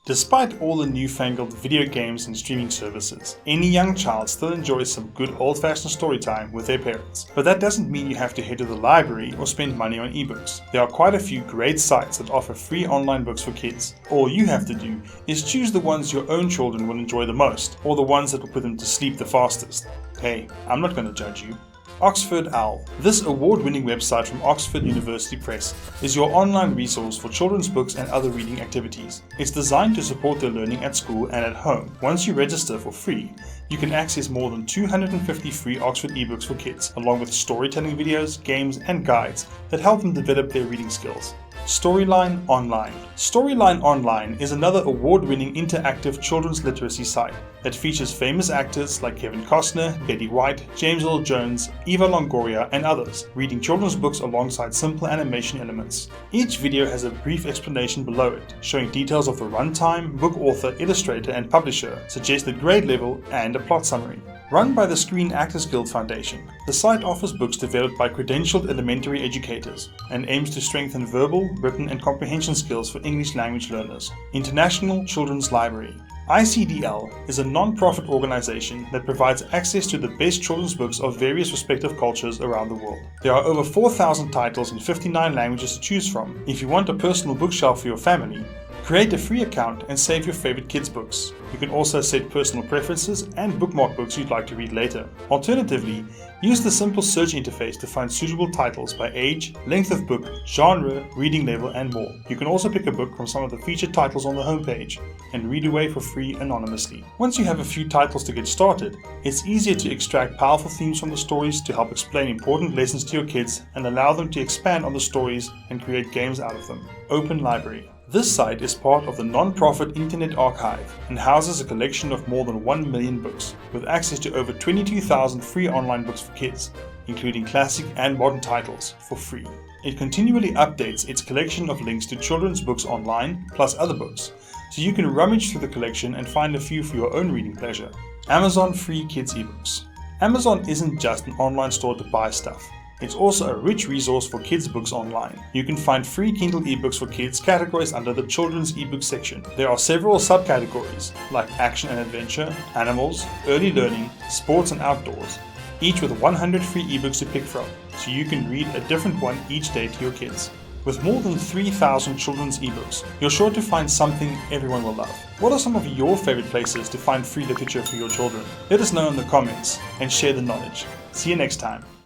Despite all the newfangled video games and streaming services, any young child still enjoys some good old-fashioned story time with their parents. But that doesn't mean you have to head to the library or spend money on ebooks. There are quite a few great sites that offer free online books for kids. All you have to do is choose the ones your own children will enjoy the most, or the ones that will put them to sleep the fastest. Hey, I'm not going to judge you. Oxford Owl. This award-winning website from Oxford University Press is your online resource for children's books and other reading activities. It's designed to support their learning at school and at home. Once you register for free, you can access more than 250 free Oxford ebooks for kids, along with storytelling videos, games, and guides that help them develop their reading skills. Storyline Online. Storyline Online is another award-winning interactive children's literacy site that features famous actors like Kevin Costner, Betty White, James Earl Jones, Eva Longoria, and others, reading children's books alongside simple animation elements. Each video has a brief explanation below it, showing details of the runtime, book author, illustrator, and publisher, suggested grade level, and a plot summary. Run by the Screen Actors Guild Foundation, the site offers books developed by credentialed elementary educators and aims to strengthen verbal, written, and comprehension skills for English language learners. International Children's Library. ICDL is a non-profit organization that provides access to the best children's books of various respective cultures around the world. There are over 4,000 titles in 59 languages to choose from. If you want a personal bookshelf for your family, create a free account and save your favorite kids' books. You can also set personal preferences and bookmark books you'd like to read later. Alternatively, use the simple search interface to find suitable titles by age, length of book, genre, reading level, and more. You can also pick a book from some of the featured titles on the homepage and read away for free anonymously. Once you have a few titles to get started, it's easier to extract powerful themes from the stories to help explain important lessons to your kids and allow them to expand on the stories and create games out of them. Open Library. This site is part of the non-profit Internet Archive and houses a collection of more than 1 million books, with access to over 22,000 free online books for kids, including classic and modern titles, for free. It continually updates its collection of links to children's books online, plus other books, so you can rummage through the collection and find a few for your own reading pleasure. Amazon Free Kids Ebooks. Amazon isn't just an online store to buy stuff. It's also a rich resource for kids' books online. You can find free Kindle ebooks for kids categorized under the children's ebook section. There are several subcategories like action and adventure, animals, early learning, sports and outdoors, each with 100 free ebooks to pick from, so you can read a different one each day to your kids. With more than 3,000 children's ebooks, you're sure to find something everyone will love. What are some of your favorite places to find free literature for your children? Let us know in the comments and share the knowledge. See you next time.